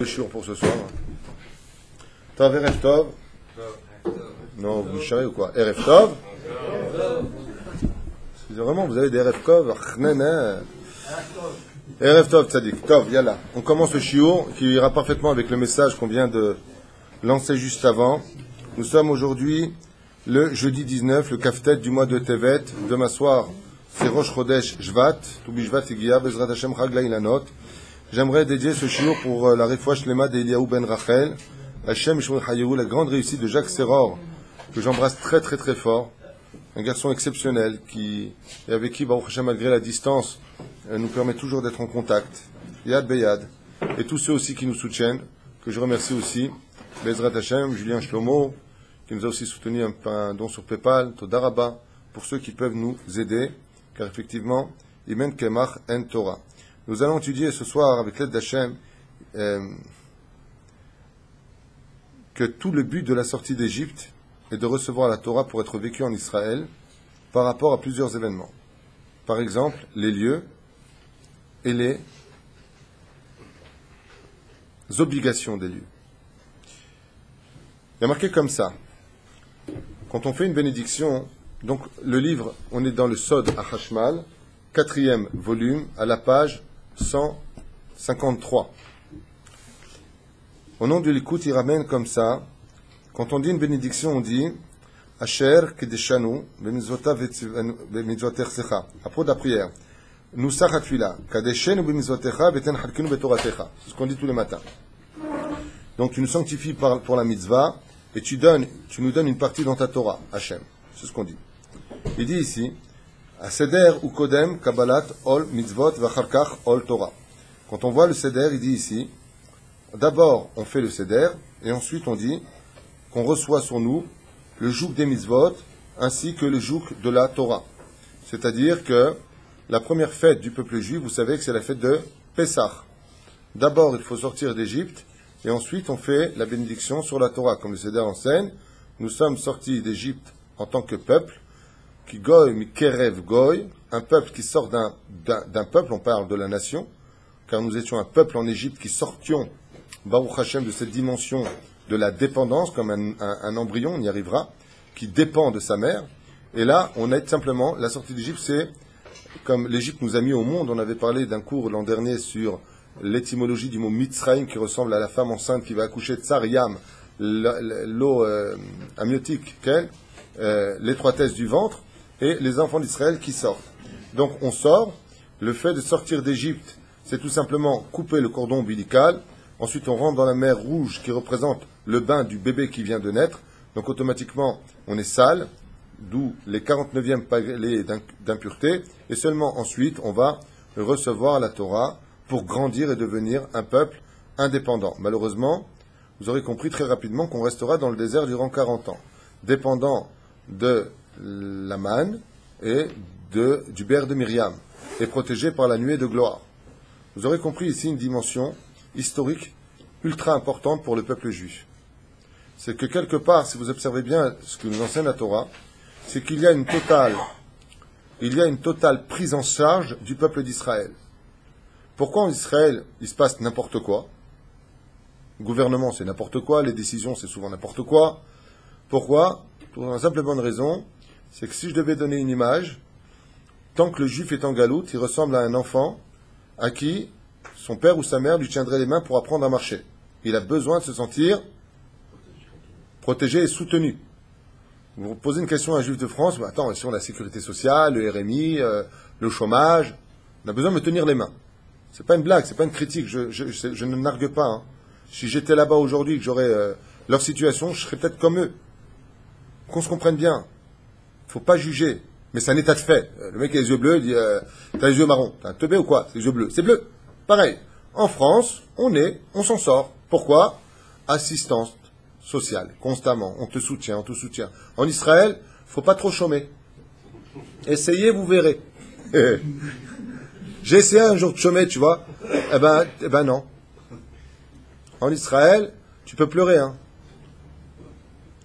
Le shiur pour ce soir. Tov, Erev Tov. Non, vous charrez ou quoi? Erev Tov. Vraiment, vous avez des Erev Tov. Erev Tov, tzadik. Tov, yalla. On commence le shiur qui ira parfaitement avec le message qu'on vient de lancer juste avant. Nous sommes aujourd'hui le jeudi 19, le kaftet du mois de Tevet. Demain soir, c'est Rosh Chodesh Shvat. Toubi Shvat Igia, Bezrat Hashem Chag La'ilanot. J'aimerais dédier ce shiur pour la Refoua Shlema d'Eliaou Ben Rachel, Hashem Yishmor Hayou, la grande réussite de Jacques Serror, que j'embrasse très très très fort, un garçon exceptionnel et avec qui, Baruch Hashem, malgré la distance, nous permet toujours d'être en contact, Yad Beyad, et tous ceux aussi qui nous soutiennent, que je remercie aussi, Bezrat Hashem, Julien Shlomo, qui nous a aussi soutenu un don sur PayPal, Todaraba, pour ceux qui peuvent nous aider, car effectivement, Imen Kemach En Torah. Nous allons étudier ce soir, avec l'aide d'Hachem, que tout le but de la sortie d'Égypte est de recevoir la Torah pour être vécue en Israël par rapport à plusieurs événements. Par exemple, les lieux et les obligations des lieux. Il y a marqué comme ça. Quand on fait une bénédiction, donc le livre, on est dans le Sod Hashmal, 4e volume, à la page 153. Au nom de l'écoute, il ramène comme ça. Quand on dit une bénédiction, on dit Asher kedeshanu b'mitzvotecha. À propos de la prière. Nusach hatfila kadeshenu b'mitzvotecha v'ten halkenu b'toratecha. C'est ce qu'on dit tous les matins. Donc tu nous sanctifies pour la mitzvah et tu nous donnes une partie dans ta Torah, Hachem. C'est ce qu'on dit. Il dit ici Seder ou Kodem, Kabbalat, Ol, Mitzvot, Vacharkach, Ol, Torah. Quand on voit le Seder, il dit ici, d'abord on fait le Seder, et ensuite on dit qu'on reçoit sur nous le joug des Mitzvot, ainsi que le joug de la Torah. C'est-à-dire que la première fête du peuple juif, vous savez que c'est la fête de Pessah. D'abord il faut sortir d'Égypte, et ensuite on fait la bénédiction sur la Torah. Comme le Seder enseigne, nous sommes sortis d'Égypte en tant que peuple, qui goy mi kerev goy, un peuple qui sort d'un peuple, on parle de la nation, car nous étions un peuple en Égypte qui sortions, Baruch Hashem, de cette dimension de la dépendance, comme un embryon, on y arrivera, qui dépend de sa mère. Et là, on aide simplement, la sortie d'Égypte, c'est comme l'Égypte nous a mis au monde. On avait parlé d'un cours l'an dernier sur l'étymologie du mot Mitzrayim, qui ressemble à la femme enceinte qui va accoucher de Tsar Yam, l'eau amniotique, l'étroitesse du ventre, et les enfants d'Israël qui sortent. Donc on sort, le fait de sortir d'Égypte, c'est tout simplement couper le cordon ombilical, ensuite on rentre dans la mer Rouge qui représente le bain du bébé qui vient de naître, donc automatiquement on est sale, d'où les 49e paliers d'impureté, et seulement ensuite on va recevoir la Torah pour grandir et devenir un peuple indépendant. Malheureusement, vous aurez compris très rapidement qu'on restera dans le désert durant 40 ans, dépendant de la manne et du berre de Myriam, et protégé par la nuée de gloire. Vous aurez compris ici une dimension historique ultra importante pour le peuple juif. C'est que quelque part, si vous observez bien ce que nous enseigne la Torah, c'est qu'il y a une totale prise en charge du peuple d'Israël. Pourquoi en Israël, il se passe n'importe quoi? Le gouvernement, c'est n'importe quoi, les décisions, c'est souvent n'importe quoi. Pourquoi? Pour une simple bonne raison, c'est que si je devais donner une image, tant que le juif est en galoute, il ressemble à un enfant à qui son père ou sa mère lui tiendrait les mains pour apprendre à marcher. Il a besoin de se sentir protégé et soutenu. Vous posez une question à un juif de France, mais attends, si on a la sécurité sociale, le RMI, le chômage, on a besoin de me tenir les mains. C'est pas une blague, c'est pas une critique, je ne nargue pas. Hein. Si j'étais là-bas aujourd'hui, que j'aurais leur situation, je serais peut-être comme eux. Qu'on se comprenne bien. Faut pas juger, mais c'est un état de fait. Le mec a les yeux bleus, il dit t'as les yeux marrons, t'as un teubé ou quoi? C'est les yeux bleus. C'est bleu. Pareil. En France, on s'en sort. Pourquoi? Assistance sociale, constamment. On te soutient. En Israël, faut pas trop chômer. Essayez, vous verrez. J'ai essayé un jour de chômer, tu vois. Eh ben non. En Israël, tu peux pleurer, hein.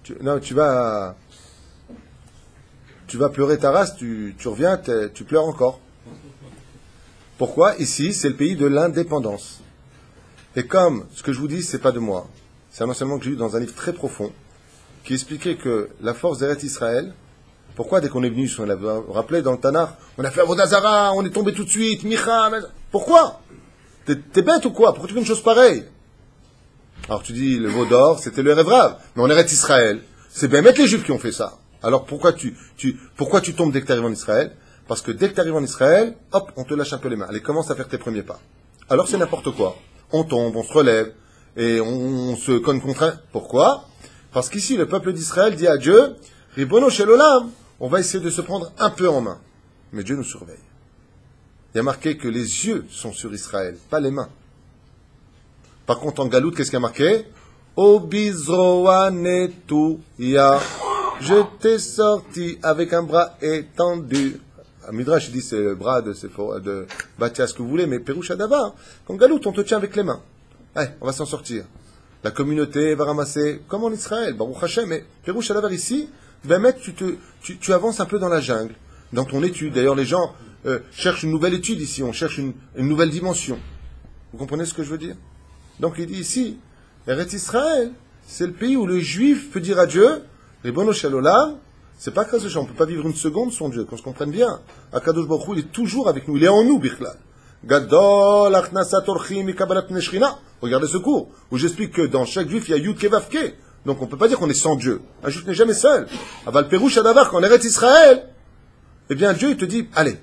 Tu vas pleurer ta race, tu reviens, tu pleures encore. Pourquoi? Ici, c'est le pays de l'indépendance. Et comme ce que je vous dis, c'est pas de moi, c'est un enseignement que j'ai eu dans un livre très profond, qui expliquait que la force d'Eretz Israël, pourquoi dès qu'on est venu, on l'a rappelé dans le Tanakh, on a fait Avodazara, on est tombé tout de suite, Micha, pourquoi? T'es bête ou quoi? Pourquoi tu fais une chose pareille? Alors tu dis, le veau d'or, c'était le Revrav, mais on est Eretz Israël, c'est bien mettre les Juifs qui ont fait ça. Alors pourquoi tu tombes dès que tu arrives en Israël? Parce que dès que tu arrives en Israël, hop, on te lâche un peu les mains. Allez, commence à faire tes premiers pas. Alors c'est n'importe quoi. On tombe, on se relève, et on se conne contre un. Pourquoi? Parce qu'ici, le peuple d'Israël dit à Dieu, Ribono shel olam, on va essayer de se prendre un peu en main. Mais Dieu nous surveille. Il y a marqué que les yeux sont sur Israël, pas les mains. Par contre, en Galoute, qu'est-ce qu'il y a marqué? Obizroa netuya. Je t'ai sorti avec un bras étendu. Midrash dit c'est le bras de Batia, ce que vous voulez, mais Péroucha d'Avar, qu'en Galoute, on te tient avec les mains. Allez, on va s'en sortir. La communauté va ramasser, comme en Israël, Baruch Hashem, mais Péroucha d'Avar ici, ben tu avances un peu dans la jungle, dans ton étude. D'ailleurs, les gens cherchent une nouvelle étude ici, on cherche une nouvelle dimension. Vous comprenez ce que je veux dire? Donc il dit ici, Eretz Israël, c'est le pays où le juif peut dire à Dieu, Ribono shel olam, c'est pas grâce à ça, on ne peut pas vivre une seconde sans Dieu, qu'on se comprenne bien. Akadosh Baruch Hu, il est toujours avec nous, il est en nous, Bichlal. Gadol achnasat orchim mikabalat pnei Shechina. Regardez ce cours, où j'explique que dans chaque juif, il y a Yud Kevavke. Donc on ne peut pas dire qu'on est sans Dieu. Un juif n'est jamais seul. Aval Pérouche Adavar, quand on est Israël, eh bien Dieu, il te dit, allez,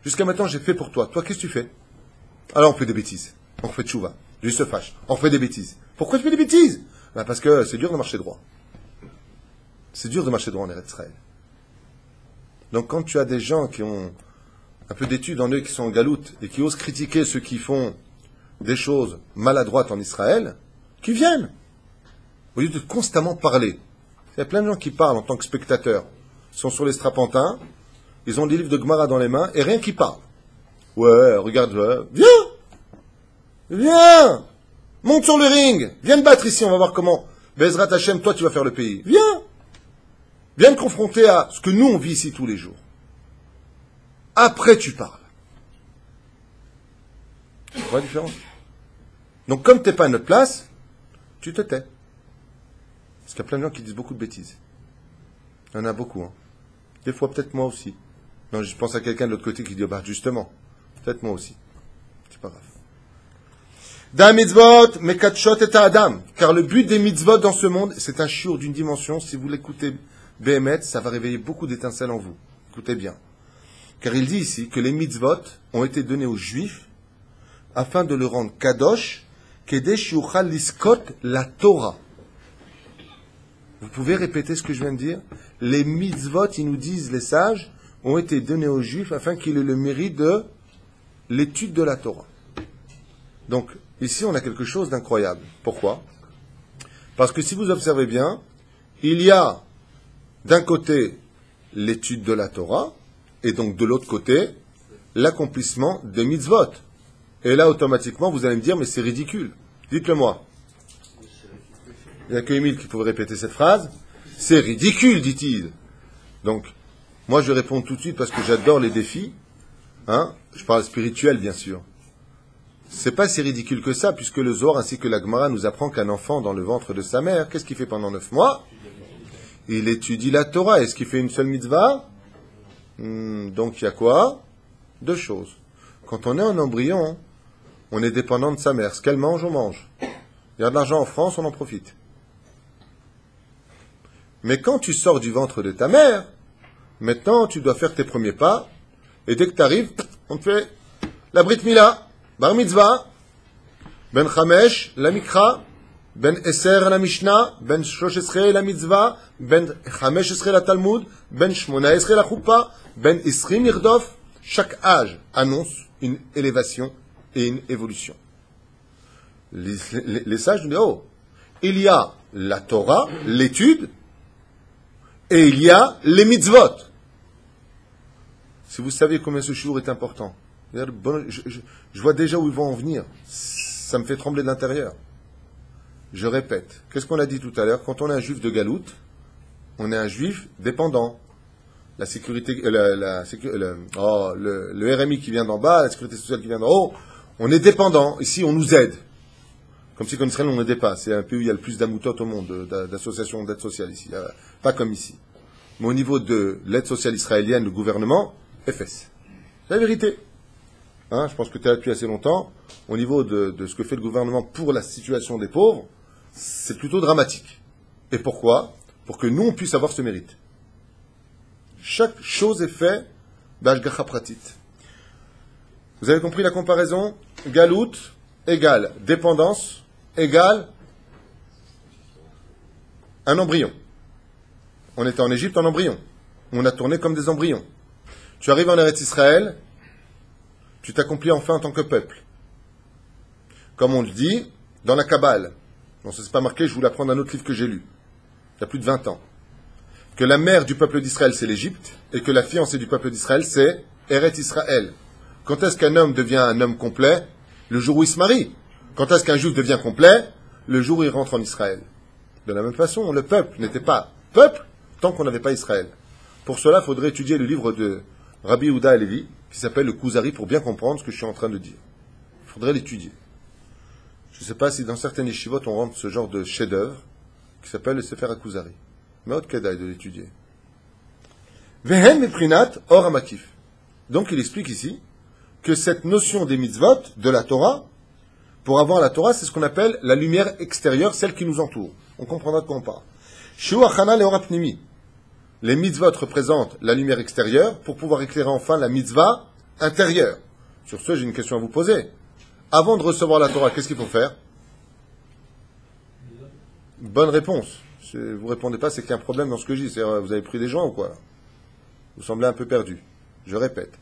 jusqu'à maintenant j'ai fait pour toi. Toi, qu'est-ce que tu fais? Alors on fait des bêtises. On fait tchouva. Dieu se fâche. On fait des bêtises. Pourquoi tu fais des bêtises? Ben parce que c'est dur de marcher droit. C'est dur de marcher droit en Eretz Israël. Donc quand tu as des gens qui ont un peu d'études en eux, qui sont en galoute, et qui osent critiquer ceux qui font des choses maladroites en Israël, qui viennent. Au lieu de constamment parler. Il y a plein de gens qui parlent en tant que spectateurs. Ils sont sur les strapantins, ils ont des livres de Gemara dans les mains, et rien qui parle. Ouais, regarde, viens! Viens! Monte sur le ring! Viens te battre ici, on va voir comment. Bezrat Hashem, toi tu vas faire le pays. Viens! Viens te confronter à ce que nous on vit ici tous les jours. Après tu parles. Tu vois la différence? Donc comme tu n'es pas à notre place, tu te tais. Parce qu'il y a plein de gens qui disent beaucoup de bêtises. Il y en a beaucoup. Hein. Des fois peut-être moi aussi. Non, je pense à quelqu'un de l'autre côté qui dit, bah justement, peut-être moi aussi. C'est pas grave. Da mitzvot, mekatshot et adam. Car le but des mitzvot dans ce monde, c'est un shiur d'une dimension. Si vous l'écoutez Béhémet, ça va réveiller beaucoup d'étincelles en vous. Écoutez bien. Car il dit ici que les mitzvot ont été donnés aux juifs afin de le rendre kadosh, kedesh yuchal liskot la Torah. Vous pouvez répéter ce que je viens de dire? Les mitzvot, ils nous disent, les sages, ont été donnés aux juifs afin qu'il ait le mérite de l'étude de la Torah. Donc, ici, on a quelque chose d'incroyable. Pourquoi? Parce que si vous observez bien, il y a d'un côté l'étude de la Torah, et donc de l'autre côté, l'accomplissement des mitzvot. Et là, automatiquement, vous allez me dire, mais c'est ridicule. Dites-le moi. Il n'y a que Émile qui pouvait répéter cette phrase. C'est ridicule, dit-il. Donc, moi je réponds tout de suite parce que j'adore les défis. Hein? Je parle spirituel, bien sûr. C'est pas si ridicule que ça, puisque le Zohar ainsi que la Gemara nous apprend qu'un enfant dans le ventre de sa mère, qu'est-ce qu'il fait pendant 9 mois? Il étudie la Torah. Est-ce qu'il fait une seule mitzvah? Donc il y a quoi? 2 choses. Quand on est en embryon, on est dépendant de sa mère. Ce qu'elle mange, on mange. Il y a de l'argent en France, on en profite. Mais quand tu sors du ventre de ta mère, maintenant tu dois faire tes premiers pas, et dès que tu arrives, on te fait la Brit Mila, Bar Mitzvah, Ben Chamesh, la Mikra, Ben Eser, la Mishnah, Ben Shoshesre, la Mitzvah, Ben Chameshesre, la Talmud, Ben Shmonaesre, la Choupa, Ben Isrim, Irdof. Chaque âge annonce une élévation et une évolution. Les sages nous disent, oh, il y a la Torah, l'étude, et il y a les mitzvot. Si vous saviez combien ce jour est important, je vois déjà où ils vont en venir. Ça me fait trembler de l'intérieur. Je répète, qu'est-ce qu'on a dit tout à l'heure? Quand on est un juif de galoute, on est un juif dépendant. La sécurité, le RMI qui vient d'en bas, la sécurité sociale qui vient d'en haut, on est dépendant. Ici, on nous aide. Comme si qu'en Israël on ne dépasse. C'est un pays où il y a le plus d'amoutot au monde, d'associations d'aide sociale ici. Pas comme ici. Mais au niveau de l'aide sociale israélienne, le gouvernement, FS. C'est la vérité. Je pense que tu es là depuis assez longtemps. Au niveau de ce que fait le gouvernement pour la situation des pauvres, c'est plutôt dramatique. Et pourquoi? Pour que nous, on puisse avoir ce mérite. Chaque chose est faite d'Ashgacha Pratit. Vous avez compris la comparaison? Galout égale dépendance égale un embryon. On était en Égypte en embryon. On a tourné comme des embryons. Tu arrives en Eretz Israël, tu t'accomplis enfin en tant que peuple. Comme on le dit dans la Kabbale. Bon, ça c'est pas marqué, je vous l'apprends d'un autre livre que j'ai lu. Il y a plus de 20 ans. Que la mère du peuple d'Israël, c'est l'Égypte, et que la fiancée du peuple d'Israël, c'est Eretz Israël. Quand est-ce qu'un homme devient un homme complet? Le jour où il se marie. Quand est-ce qu'un juif devient complet? Le jour où il rentre en Israël. De la même façon, le peuple n'était pas peuple tant qu'on n'avait pas Israël. Pour cela, il faudrait étudier le livre de Rabbi Yehuda Halevi, qui s'appelle le Kuzari, pour bien comprendre ce que je suis en train de dire. Il faudrait l'étudier. Je ne sais pas si dans certaines yeshivot on rentre ce genre de chef-d'œuvre, qui s'appelle le Sefer HaKuzari. Mais autre kedaï de l'étudier. Vehen meprinat or hamakif. Donc il explique ici que cette notion des mitzvot, de la Torah, pour avoir la Torah, c'est ce qu'on appelle la lumière extérieure, celle qui nous entoure. On comprendra de quoi on parle. Shu achana leor hapnimi. Les mitzvot représentent la lumière extérieure pour pouvoir éclairer enfin la mitzvah intérieure. Sur ce, j'ai une question à vous poser. Avant de recevoir la Torah, qu'est-ce qu'il faut faire? Bonne réponse. Si vous ne répondez pas, c'est qu'il y a un problème dans ce que je dis. C'est-à-dire, vous avez pris des gens ou quoi? Vous semblez un peu perdu. Je répète.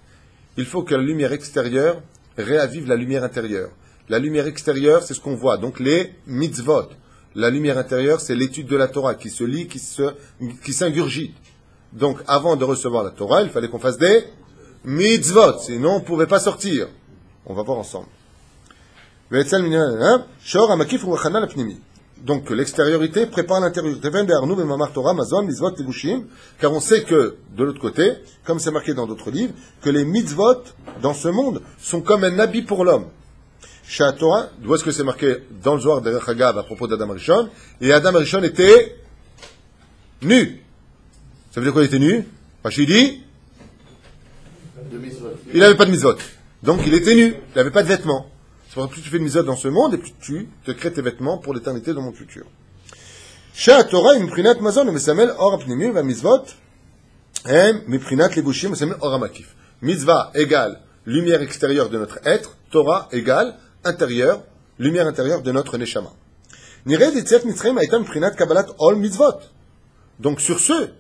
Il faut que la lumière extérieure réavive la lumière intérieure. La lumière extérieure, c'est ce qu'on voit. Donc les mitzvot. La lumière intérieure, c'est l'étude de la Torah qui se lit, qui s'ingurgite. Donc avant de recevoir la Torah, il fallait qu'on fasse des mitzvot. Sinon, on ne pouvait pas sortir. On va voir ensemble. Donc l'extériorité prépare l'intériorité. Car on sait que, de l'autre côté, comme c'est marqué dans d'autres livres, que les mitzvot, dans ce monde, sont comme un habit pour l'homme. Chez la Torah, d'où est-ce que c'est marqué dans le Zohar de Chagav à propos d'Adam Rishon? Et Adam Rishon était nu. Ça veut dire quoi, il était nu? Rachidi? Il n'avait pas de mitzvot. Donc il était nu. Il n'avait pas de vêtements. C'est pour ça que plus tu fais de mitzvot dans ce monde, et plus tu te crées tes vêtements pour l'éternité dans le monde futur. Chez la Torah, miprinat mazon, mesamel or apnimim, va mitzvot, miprinat lebushim, mesamel or amakif. Mitzvah égale lumière extérieure de notre être, Torah égale intérieur, lumière intérieure de notre neshama. Nired etziat mitzrayim aitam miprinat kabbalat ol mitzvot. Donc sur ce,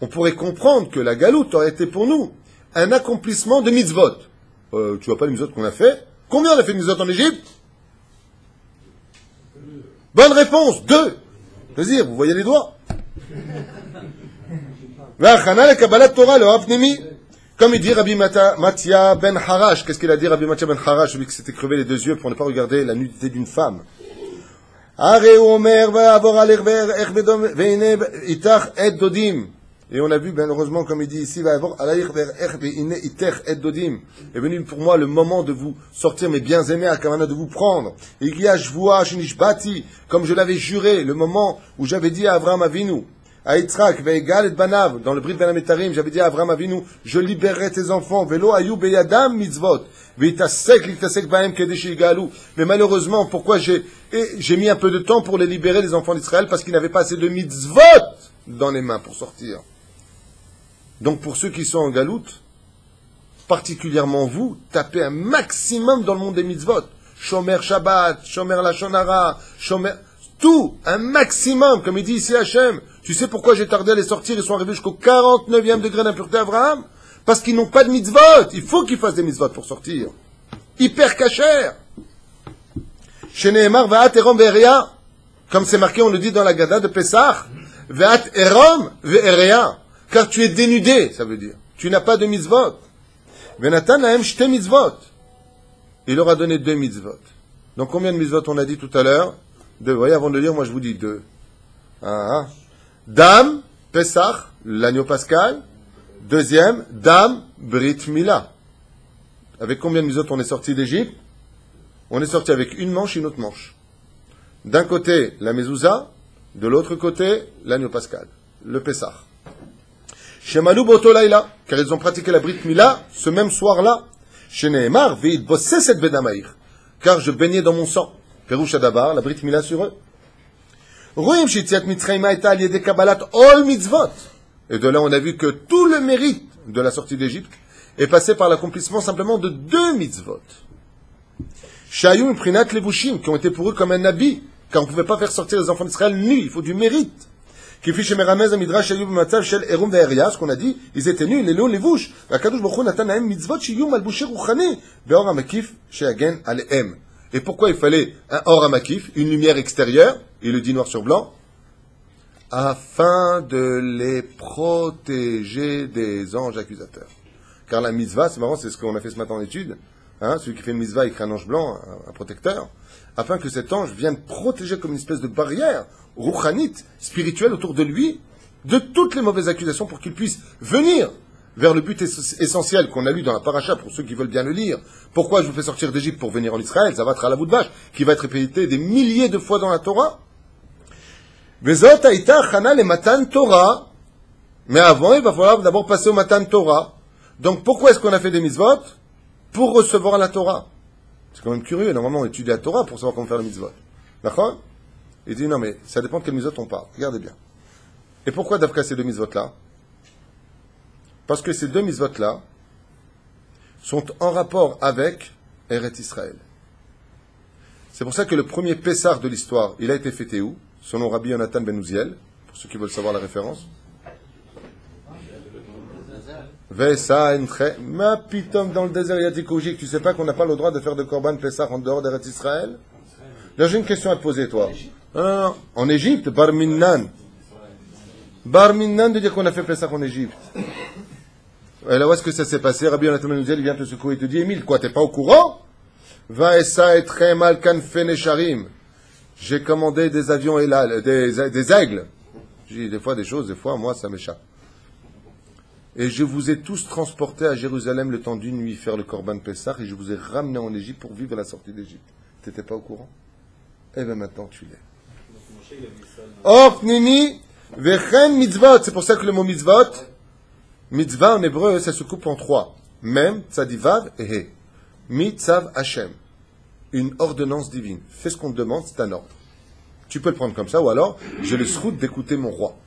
on pourrait comprendre que la galoute aurait été pour nous un accomplissement de mitzvot. Tu vois pas les mitzvot qu'on a fait? Combien on a fait de mitzvot en Égypte? Bonne réponse, 2. Vas-y, vous voyez les doigts. Comme il dit Rabbi Matia ben Harash. Qu'est-ce qu'il a dit Rabbi Matia ben Harash, celui qui s'était crevé les 2 yeux pour ne pas regarder la nudité d'une femme? Et on a vu, bien heureusement, comme il dit ici, est venu pour moi le moment de vous sortir mes bien-aimés à Kavana, de vous prendre. Et il y a comme je l'avais juré, le moment où j'avais dit à Avraham Avinu, à Yitzhak, ve'egal et banav, dans le Brit Ben Ametarim, j'avais dit à Avraham Avinu, je libérerai tes enfants, velo ayu beyadam mitzvot, ve'itasek l'iktasek baem kedesh yigalu. Mais malheureusement, pourquoi j'ai mis un peu de temps pour les libérer, les enfants d'Israël, parce qu'ils n'avaient pas assez de mitzvot dans les mains pour sortir. Donc pour ceux qui sont en galoute, particulièrement vous, tapez un maximum dans le monde des mitzvot. Shomer Shabbat, Shomer Lashon Hara, Shomer... Tout, un maximum, comme il dit ici Hachem. Tu sais pourquoi j'ai tardé à les sortir? Ils sont arrivés jusqu'au 49e degré d'impureté Abraham? Parce qu'ils n'ont pas de mitzvot. Il faut qu'ils fassent des mitzvot pour sortir. Hyper cachère. Chez Nehemar, Va'at Erom Ve'eria. Comme c'est marqué, on le dit dans la Gada de Pessah. Va'at Erom Ve'eria. Car tu es dénudé, ça veut dire. Tu n'as pas de mitzvot. Venatan lahem shte mitzvot. Il leur a donné 2 mitzvot. Donc combien de mitzvot on a dit tout à l'heure? 2. Vous voyez, avant de lire, moi je vous dis 2. Dam, Pesach, l'agneau pascal. 2e, Dam, Brit Mila. Avec combien de mitzvot on est sorti d'Égypte? On est sorti avec une manche et une autre manche. D'un côté, la mezouza, de l'autre côté, l'agneau pascal, le Pessah. Shemalou boto laïla, car ils ont pratiqué la Brit Mila ce même soir-là. Sheneemar veid bossé cette bedamaïr, car je baignais dans mon sang. Perouche Adabar, la Brit Mila sur eux. Roim shitziat mitzrayim ha'eta al yedei kabbalat ol mitzvot. Et de là, on a vu que tout le mérite de la sortie d'Égypte est passé par l'accomplissement simplement de 2 mitzvot. Shayum prinat levushim, qui ont été pour eux comme un habit, car on ne pouvait pas faire sortir les enfants d'Israël nus, il faut du mérite. Qui fiche Meramez à Midrash Shayum b'matzav shel erum ve'eria, ce qu'on a dit, ils étaient nus, les léons, les vouches. Akadosh Baruch Hu natan lahem mitzvot shiyum al boucher ruchani, be'or hamakif sheyagen alehem. Et pourquoi il fallait un or hamakif, une lumière extérieure, il le dit noir sur blanc, afin de les protéger des anges accusateurs. Car la mitzvah, c'est marrant, c'est ce qu'on a fait ce matin en étude, hein, celui qui fait une mitzvah, il crée un ange blanc, un protecteur, afin que cet ange vienne protéger comme une espèce de barrière, rouchanite, spirituelle autour de lui, de toutes les mauvaises accusations pour qu'il puisse venir vers le but essentiel qu'on a lu dans la paracha, pour ceux qui veulent bien le lire. Pourquoi je vous fais sortir d'Égypte pour venir en Israël, ça va être à la bout de vache, qui va être répété des milliers de fois dans la Torah. Vezot haïta chana le matan Torah. Mais avant, il va falloir d'abord passer au matan Torah. Donc pourquoi est-ce qu'on a fait des mitzvot? Pour recevoir la Torah. C'est quand même curieux, normalement on étudie la Torah pour savoir comment faire le mitzvot. D'accord? Il dit non mais ça dépend de quel mitzvot on parle. Regardez bien. Et pourquoi d'abord ces 2 mitzvot-là? Parce que ces 2 mitzvot-là sont en rapport avec Eretz Israël. C'est pour ça que le premier Pessah de l'histoire, il a été fêté où? Selon Rabbi Yonatan ben Uziel, pour ceux qui veulent savoir la référence. Ma pitom dans le désert yatikougique, tu sais pas qu'on n'a pas le droit de faire de Korban Pessah en dehors d'Eretz Israël? Là, j'ai une question à te poser, toi. En Égypte, Bar Minnan. Bar Minnan de dire qu'on a fait Pessah en Égypte. Et là, où est-ce que ça s'est passé? Rabbi Yonatan ben Uziel, il vient te secouer et te dit, Émile, quoi, t'es pas au courant? Va essa et très mal kanfenesharim. J'ai commandé des avions et là, des aigles. J'ai dit des fois des choses, des fois, moi, ça m'échappe. Et je vous ai tous transportés à Jérusalem le temps d'une nuit faire le Korban Pessah et je vous ai ramené en Égypte pour vivre la sortie d'Égypte. T'étais pas au courant? Eh bien maintenant tu l'es. Or, nini, vechen mitzvot. C'est pour ça que le mot mitzvot, mitzvah en hébreu, ça se coupe en 3. Mem, tzadivav et he. Mitzav Hashem. Une ordonnance divine. Fais ce qu'on te demande, c'est un ordre. Tu peux le prendre comme ça, ou alors, j'ai le srout d'écouter mon roi.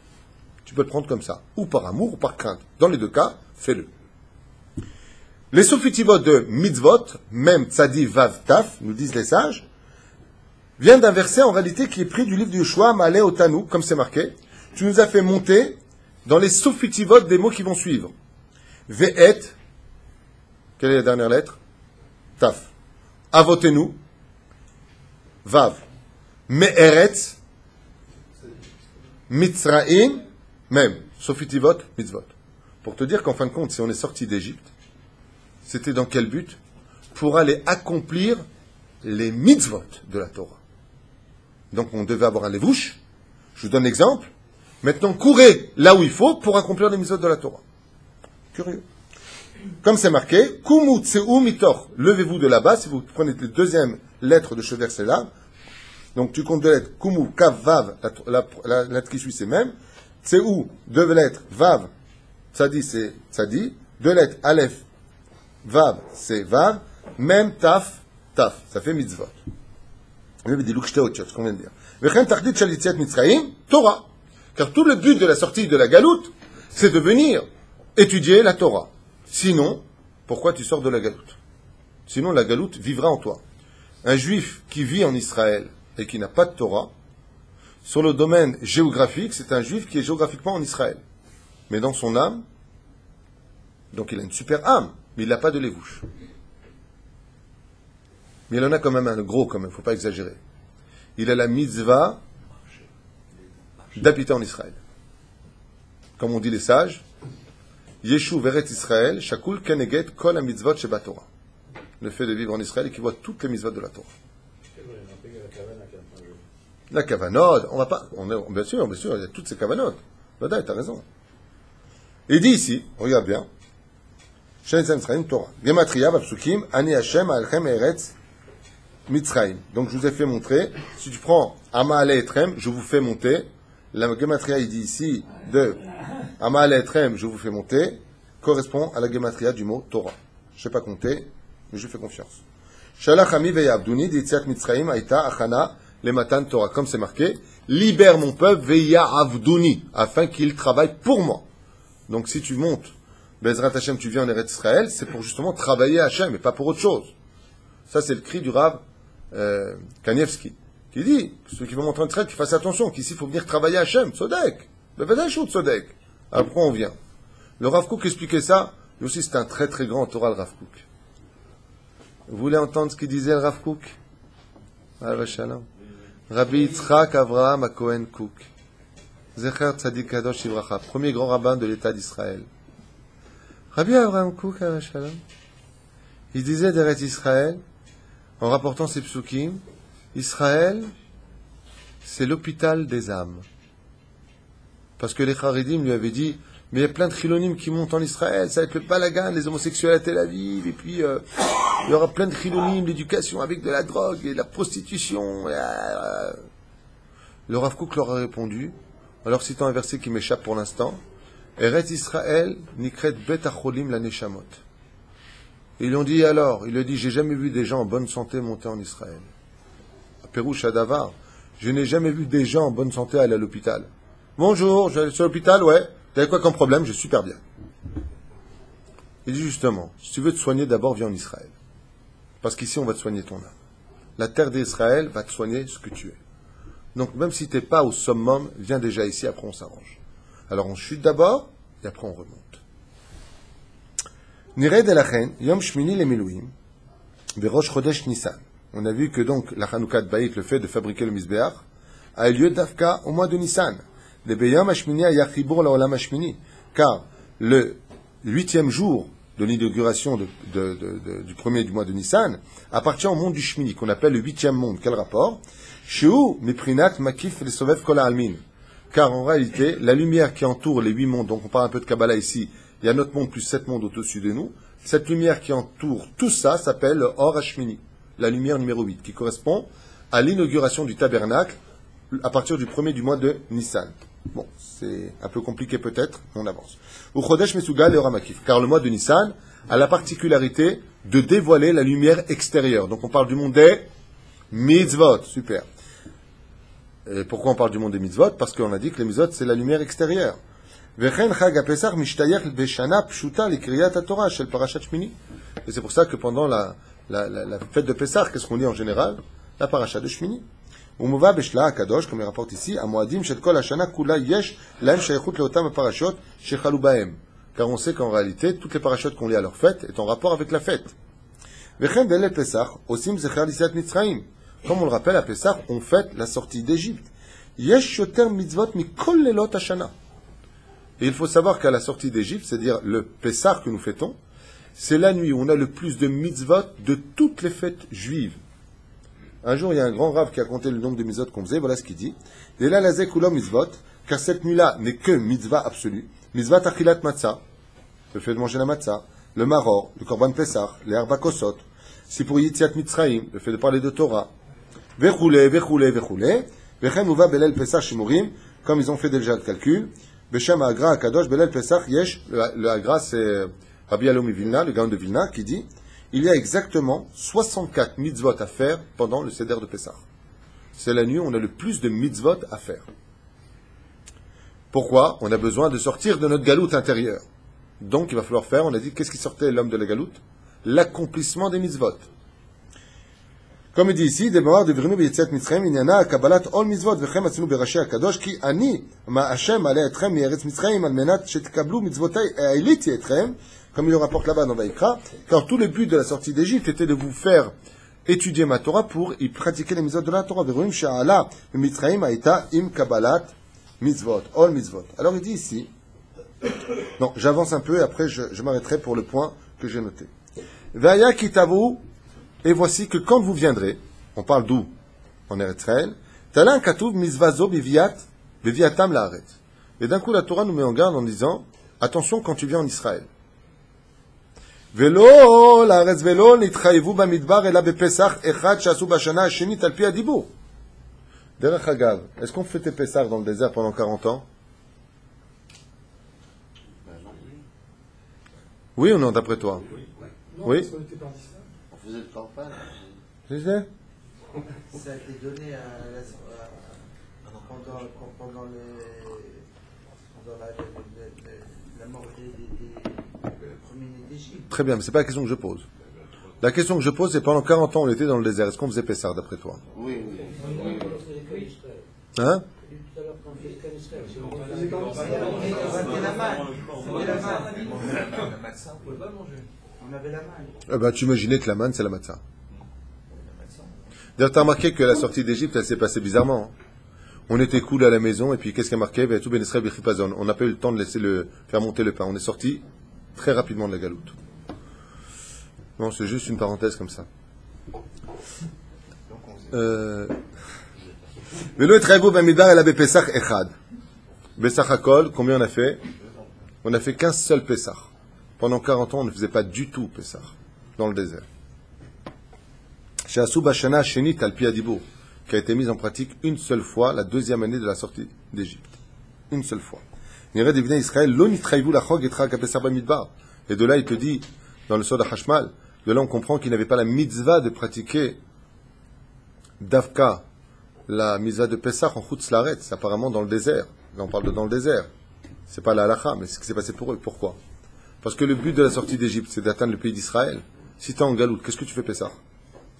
Tu peux le prendre comme ça, ou par amour, ou par crainte. Dans les 2 cas, fais-le. Les sofitivot de mitzvot, même tzadi vav taf, nous disent les sages, viennent d'un verset en réalité qui est pris du livre du Yeshua, Malé Otanu, comme c'est marqué. Tu nous as fait monter dans les sofitivot des mots qui vont suivre. Ve'et, quelle est la dernière lettre? Taf. Avotenu, vav. Me'eretz, mitzraim, même, sofitivot, mitzvot. Pour te dire qu'en fin de compte, si on est sorti d'Égypte, c'était dans quel but? Pour aller accomplir les mitzvot de la Torah. Donc on devait avoir un levouche. Je vous donne l'exemple. Maintenant, courez là où il faut pour accomplir les mitzvot de la Torah. Curieux. Comme c'est marqué, Kumu tseu mitor, levez-vous de là-bas, si vous prenez la 2e lettre de ce verset-là, donc tu comptes 2 lettres, Kumu, Kav, Vav, la lettre qui suit c'est même, Tseu, 2 lettres, Vav, Tzadi c'est Tzadi, 2 lettres, Aleph, Vav c'est Vav, même Taf, Taf, ça fait mitzvot. Il y avait des loukshtéot, ce qu'on vient de dire. Vechem tardit shalitziat mitzraim, Torah. Car tout le but de la sortie de la galoute, c'est de venir étudier la Torah. Sinon, pourquoi tu sors de la galoute? Sinon, la galoute vivra en toi. Un juif qui vit en Israël et qui n'a pas de Torah, sur le domaine géographique, c'est un juif qui est géographiquement en Israël. Mais dans son âme, donc il a une super âme, mais il n'a pas de lévouche. Mais il en a quand même un gros, quand même, il ne faut pas exagérer. Il a la mitzvah d'habiter en Israël. Comme on dit les sages, Yeshu veret Israël, Shakul keneget kol ha-mitzvot sheba Torah. Le fait de vivre en Israël équivaut à toutes les mitzvot de la Torah. La kavanot, on va pas, bien sûr, il y a toutes ces kavanot. Vadaï, t'as raison. Il dit ici, regarde bien, Shen Israël Torah. Gematria, Bapsukim, Ani Hashem, Alchem, Eretz, Mitzrayim. Donc je vous ai fait montrer, si tu prends Ama Etrem, je vous fais monter. La Gematria, il dit ici, de Ama Etrem, je vous fais monter, correspond à la Gematria du mot Torah. Je ne sais pas compter, mais je fais confiance. Shalach Ami Veyabduni, d'Yitziat Mitzrayim, Aïta, Achana, le Matan Torah. Comme c'est marqué, libère mon peuple, Veyabduni, afin qu'il travaille pour moi. Donc si tu montes, Bezrat Hashem, tu viens en Eretz Israël, c'est pour justement travailler à Hashem, et pas pour autre chose. Ça, c'est le cri du Rav Kanievski, qui dit, ceux qui vont monter en Israël, qu'ils fassent attention, qu'ici, il faut venir travailler à Hashem, Tzodek, Bevedach ou Tzodek. Alors pourquoi on vient? Le Rav Kook expliquait ça, lui aussi c'est un très très grand Torah, le Rav Kook. Vous voulez entendre ce qu'il disait le Rav Kook? Rabbi Yitzchak Avraham HaKohen Kook, Zecher Tzadik Kadosh Ivracha, premier grand rabbin de l'État d'Israël. Rabbi Avraham Kook, il disait d'Eretz Israël, en rapportant ses psukim, Israël, c'est l'hôpital des âmes. Parce que les Haridim lui avaient dit, mais il y a plein de chilonim qui montent en Israël, ça va être le balagan, les homosexuels à Tel Aviv, et puis il y aura plein de chilonim, l'éducation avec de la drogue et de la prostitution. Le Rav Kook leur a répondu, alors citant un verset qui m'échappe pour l'instant, Eretz Israël nikret bet acholim la neshamot. Ils lui ont dit alors, il lui a dit, j'ai jamais vu des gens en bonne santé monter en Israël. À Pérouche, à Davar, je n'ai jamais vu des gens en bonne santé aller à l'hôpital. Bonjour, je suis à l'hôpital, ouais. Vous avez quoi comme problème? Je suis super bien. Il dit justement, si tu veux te soigner, d'abord viens en Israël. Parce qu'ici, on va te soigner ton âme. La terre d'Israël va te soigner ce que tu es. Donc, même si tu n'es pas au summum, viens déjà ici, après on s'arrange. Alors, on chute d'abord, et après on remonte. Nired Elachen, Yom Shmini le Milouim, Berosh Chodesh Nissan. On a vu que donc la Hanoukat Baït, le fait de fabriquer le Mizbeach, a eu lieu d'Afka au mois de Nissan. Le Beyom Hashmini a Yachibour la Olam Hashmini. Car le 8e jour de l'inauguration du premier du mois de Nissan appartient au monde du Shmini, qu'on appelle le 8e monde. Quel rapport? Shehu Miprinat Makif le Sovev Kola Almin. Car en réalité, la lumière qui entoure les 8 mondes, donc on parle un peu de Kabbalah ici, il y a notre monde plus 7 mondes au-dessus de nous. Cette lumière qui entoure tout ça s'appelle le Or Hashmini, la lumière numéro 8, qui correspond à l'inauguration du tabernacle à partir du premier du mois de Nissan. Bon, c'est un peu compliqué peut-être, on avance. Ou Chodesh Mesugal et Oramakif, car le mois de Nissan a la particularité de dévoiler la lumière extérieure. Donc on parle du monde des mitzvot, super. Et pourquoi on parle du monde des mitzvot? Parce qu'on a dit que les mitzvot c'est la lumière extérieure. Et c'est pour ça que pendant la fête de Pessah, qu'est-ce qu'on lit en général? La paracha de Shmini. Comme il rapporte ici, car on sait qu'en réalité, toutes les parachutes qu'on lit à leur fête est en rapport avec la fête. Comme on le rappelle, à Pessah, on fête la sortie d'Égypte. Et il faut savoir qu'à la sortie d'Égypte, c'est-à-dire le Pessah que nous fêtons, c'est la nuit où on a le plus de mitzvot de toutes les fêtes juives. Un jour, il y a un grand rave qui a compté le nombre de mitzvot qu'on faisait, voilà ce qu'il dit. Car cette nuit-là n'est que mitzvah absolue. Mitzvah achilat matzah, le fait de manger la matzah, le maror, le korban Pessah, les arba kosot, c'est pour Yitziat Mitzrayim, le fait de parler de Torah, vechoulé, vechem uva belel Pessah shimurim, comme ils ont fait déjà le calcul, Besham Agra Akadosh Belel Pesach Yesh, le Agra c'est Rabbi Alomi Vilna, le gaon de Vilna, qui dit il y a exactement 64 mitzvot à faire pendant le Seder de Pessah. C'est la nuit où on a le plus de mitzvot à faire. Pourquoi? On a besoin de sortir de notre galoute intérieure. Donc il va falloir faire, on a dit, qu'est-ce qui sortait l'homme de la galoute? L'accomplissement des mitzvot. Comme il dit ici, des mémoires de Vrinu B'Yetziat Mitzrayim, Inyana, Kabbalat, Ol Mitzvot, Vechem Atzinu Berashi Akadosh, Ki Ani, Ma Hashem, Ale Etrem, Yeretz Mitzrayim, Almenat, Shetkablu, Mitzvotai, Eiliti Etrem, comme il le rapporte là-bas dans Vaïkra, car tout le but de la sortie d'Égypte était de vous faire étudier ma Torah pour y pratiquer les mitzvot de la Torah. Veruim Sha'ala, Mitzrayim, Aïta, Im Kabbalat, Mitzvot, Ol Mitzvot. Alors il dit ici, non, j'avance un peu et après je m'arrêterai pour le point que j'ai noté. Vaya Kitavu, et voici que quand vous viendrez, on parle d'où? En Eretz Israël, Talan Katouv Mizvazo Beviatam Laaret. Et d'un coup, la Torah nous met en garde en disant, attention quand tu viens en Israël. ולא, לארץ ולא נתחייבו במדבר אלא בפסח אחד שעשו בשנה השנית על פי הדיבור. דרך אגב, est-ce qu'on fêtait Pessah dans le désert pendant 40 ans? Oui ou non, d'après toi? Oui. On faisait le campagne. Je disais? Ça a été donné pendant la mort des premiers d'Égypte. Très bien, mais c'est pas la question que je pose. La question que je pose, c'est pendant 40 ans, on était dans le désert. Est-ce qu'on faisait Pessah, d'après toi? Oui. Hein? On avait la manne. Eh ben, tu imaginais que la manne, c'est la matzah. D'ailleurs, tu as remarqué que la sortie d'Égypte, elle s'est passée bizarrement. On était cool à la maison, et puis qu'est-ce qui a marqué? Tout Ben Israël Bechipazon. On n'a pas eu le temps de laisser faire monter le pain. On est sorti très rapidement de la galoute. Non, c'est juste une parenthèse comme ça. Velo Traibo Bamidbar El Abe Pesach Echad. Pesach Hakol, combien on a fait? On a fait qu'un seul Pesach. Pendant 40 ans, on ne faisait pas du tout Pesach dans le désert. Chez Asou Bashana Shenit Al Pi Adibour, qui a été mise en pratique une seule fois, la deuxième année de la sortie d'Égypte. Une seule fois. Nireh Divine Israël, Lo Nitraivu Lachog et Trak Pesach Bamidbar. Et de là, il te dit, dans le Sod HaShmal, de là, on comprend qu'il n'avait pas la mitzvah de pratiquer Davka, la mitzvah de Pesach en Chutz Laaretz, apparemment dans le désert. Là, on parle de dans le désert. C'est pas la halakha, mais c'est ce qui s'est passé pour eux. Pourquoi? Parce que le but de la sortie d'Égypte, c'est d'atteindre le pays d'Israël. Si tu es en galoute, qu'est-ce que tu fais Pesach?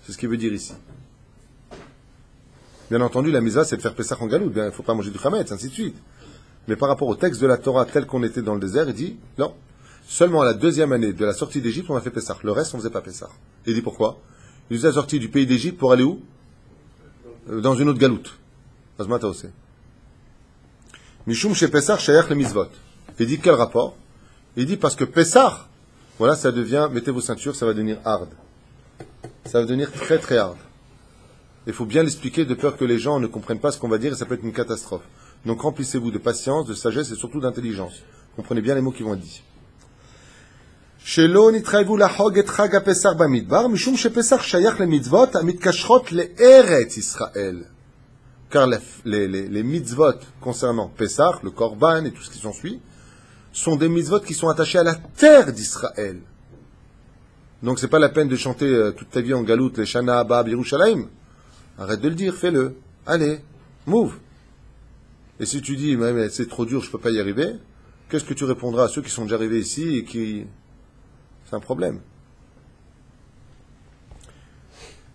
C'est ce qu'il veut dire ici. Bien entendu, la mitzvah, c'est de faire Pesach en galoute. Il ne faut pas manger du chametz, ainsi de suite. Mais par rapport au texte de la Torah tel qu'on était dans le désert, il dit, non. Seulement à la deuxième année de la sortie d'Égypte, on a fait Pessah. Le reste, on ne faisait pas Pessah. Il dit pourquoi? Il nous a sorti du pays d'Égypte pour aller où? Dans une autre galoute. Azmata aussi. Mishum chez Pessah, shayach le mitzvot. Il dit quel rapport? Il dit parce que Pessah, voilà, ça devient, mettez vos ceintures, ça va devenir hard. Ça va devenir très très hard. Il faut bien l'expliquer de peur que les gens ne comprennent pas ce qu'on va dire et ça peut être une catastrophe. Donc remplissez-vous de patience, de sagesse et surtout d'intelligence. Comprenez bien les mots qui vont être dits. שלא נתחייבו לחוג את חג הפסח במדבר, משום שפסח שייך למצוות המתקשרות לארץ ישראל. Car les mitzvot concernant Pessah, le Korban et tout ce qui s'ensuit, sont des mitzvot qui sont attachés à la terre d'Israël. Donc c'est pas la peine de chanter toute ta vie en galoute, les Shana Abba Yerushalayim. Arrête de le dire, fais-le. Allez, move. Et si tu dis, mais c'est trop dur, je peux pas y arriver, qu'est-ce que tu répondras à ceux qui sont déjà arrivés ici et qui... C'est un problème.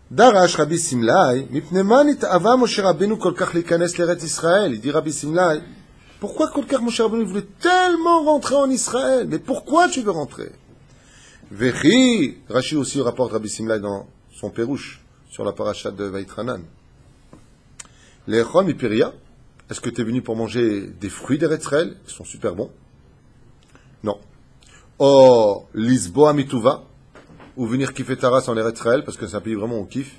Darash Rabbi Simlai, mipnema nit'ava Moshe Rabbeinu kol kach likanes l'Eretz Israël. Il dit Rabbi Simlai, pourquoi kol kach Moshe Rabbeinu voulait tellement rentrer en Israël? Mais pourquoi tu veux rentrer? Vechi, Rashi aussi rapporte Rabbi Simlai dans son Pérouche sur la paracha de Vaitranan. L'Echon mipiria, est-ce que tu es venu pour manger des fruits d'Eretz Israël? Ils sont super bons. Non. Oh, Lisboa Mituva, ou venir kiffer Taras en Eretz Israël, parce que c'est un pays vraiment où on kiffe.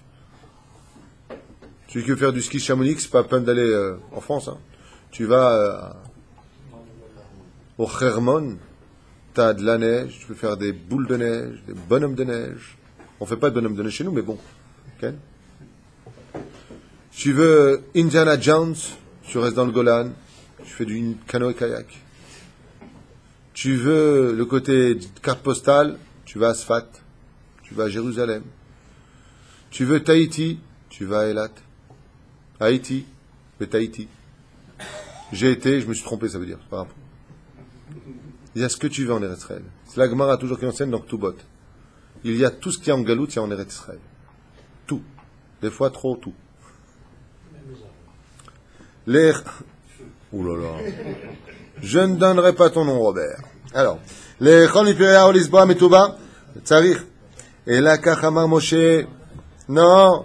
Tu veux faire du ski Chamonix, c'est pas la peine d'aller en France. Hein. Tu vas au Hermon, tu as de la neige, tu peux faire des boules de neige, des bonhommes de neige. On fait pas de bonhommes de neige chez nous, mais bon. Okay. Tu veux Indiana Jones, tu restes dans le Golan, tu fais du canoë-kayak. Tu veux le côté carte postale, tu vas à Sfat, tu vas à Jérusalem. Tu veux Tahiti, tu vas à Eilat. Haïti, mais Tahiti. J'ai été, je me suis trompé, ça veut dire, par rapport. Il y a ce que tu veux en Eretz Israël. C'est la Gemara toujours qui enseigne dans Ktubot. Il y a tout ce qu'il y a en galoute, il y a en Eretz Israël. Tout. Des fois trop tout. L'air. Ouh là là. Je ne donnerai pas ton nom, Robert. Alors, les Chonipiria Olisboa Metuba, Tsarich. Et là, Kachamar Moshe, non,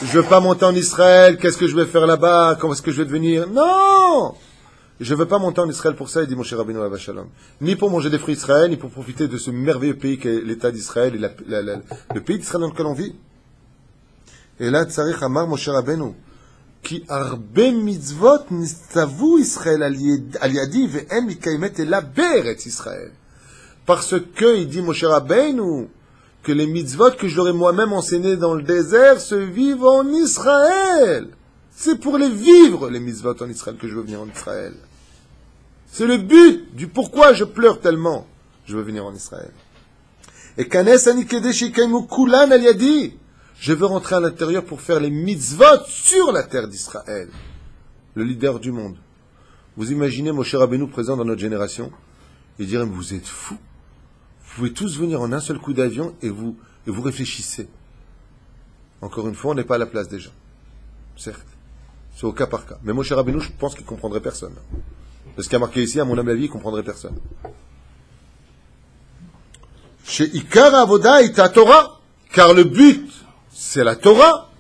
je veux pas monter en Israël, qu'est-ce que je vais faire là-bas, comment est-ce que je vais devenir? Non! Je veux pas monter en Israël pour ça, il dit Moshe Rabbeinu Alav Shalom. Ni pour manger des fruits d'Israël, ni pour profiter de ce merveilleux pays qu'est l'État d'Israël et le pays d'Israël dans lequel on vit. Et là, Tsarich Amar Moshe Rabbeinu. כי הרבה מצוות נסתוו ישראל על ידי ואין מקיימת אלא בארץ ישראל. Parce que, il dit Moshe Rabbeinu, que les mitzvot que je leur ai moi-même enseigné dans le désert se vivent en Israël. C'est pour les vivre, les mitzvot en Israël, que je veux venir en Israël. C'est le but du pourquoi je pleure tellement. Je veux venir en Israël. Et Kanes ani kedesh kaimu kulan al yadi. Je veux rentrer à l'intérieur pour faire les mitzvot sur la terre d'Israël. Le leader du monde. Vous imaginez Moshe Rabbeinu présent dans notre génération et dire, mais vous êtes fous. Vous pouvez tous venir en un seul coup d'avion et vous réfléchissez. Encore une fois, on n'est pas à la place des gens. Certes. C'est au cas par cas. Mais Moshe Rabbeinu, je pense qu'il ne comprendrait personne. Parce qu'il y a marqué ici, à mon humble avis, il ne comprendrait personne. Chez Ikar Avoda et Torah, car le but, c'est la Torah.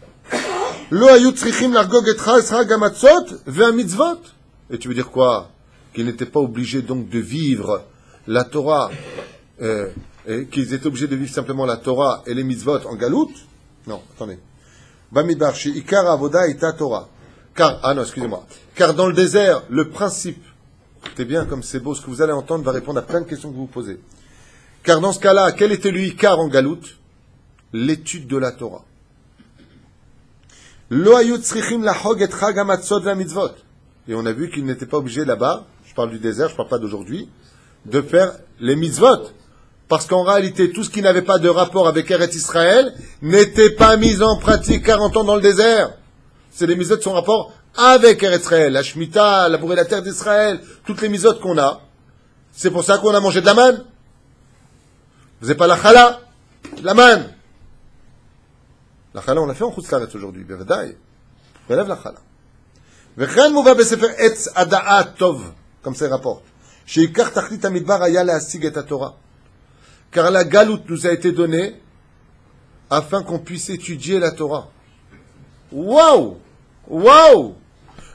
Lo ayut tzrichim largog etra esra gamatzot ve'a mitzvot. Et tu veux dire quoi? Qu'ils n'étaient pas obligés donc de vivre la Torah, qu'ils étaient obligés de vivre simplement la Torah et les mitzvot en galoute? Non, attendez. Bamidbar chez Ikar Avoda et Torah. Car dans le désert, le principe, écoutez bien comme c'est beau, ce que vous allez entendre va répondre à plein de questions que vous vous posez. Car dans ce cas-là, quel était le Ikar en galoute? L'étude de la Torah. Lo ayut tzrichim lahog et chag hamatzot ve'amitzvot. Et on a vu qu'ils n'étaient pas obligés là-bas, je parle du désert, je ne parle pas d'aujourd'hui, de faire les mitzvot. Parce qu'en réalité, tout ce qui n'avait pas de rapport avec Eretz Israël n'était pas mis en pratique 40 ans dans le désert. C'est les mitzvot son rapport avec Eretz Israël, la Shemitah, labourer la terre d'Israël, toutes les mitzvot qu'on a. C'est pour ça qu'on a mangé de la manne. Vous n'avez pas la chala, la manne. La chala, on l'a fait en Chutz Laaretz aujourd'hui, bevadaï. On relève la chala. V'chen mouva besefer etz ada'a tov, comme ça il rapporte. Sheikar tachlit hamidbar haya le'asig et Torah. Car la galoute nous a été donnée afin qu'on puisse étudier la Torah. Waouh! Waouh!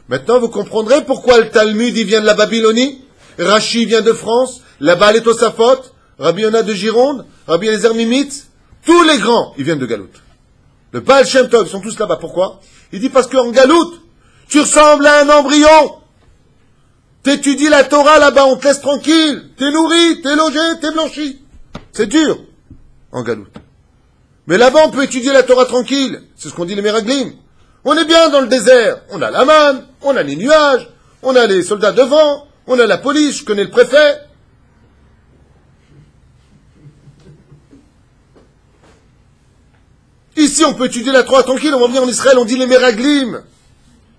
Maintenant, vous comprendrez pourquoi le Talmud, il vient de la Babylonie, Rashi vient de France, la Baal et Tosafot, Rabbi Yonah de Gironde, Rabbi Eliezer Mimitz, tous les grands, ils viennent de Galoute. Le Baal Shem Tov, ils sont tous là-bas. Pourquoi? Il dit parce qu'en Galoute, tu ressembles à un embryon. T'étudies la Torah là-bas, on te laisse tranquille. T'es nourri, t'es logé, t'es blanchi. C'est dur, en Galoute. Mais là-bas, on peut étudier la Torah tranquille. C'est ce qu'ont dit les Meraglim. On est bien dans le désert. On a la manne, on a les nuages, on a les soldats devant, on a la police, je connais le préfet. Ici, on peut étudier la Torah tranquille, on va venir en Israël, on dit les Meraglim.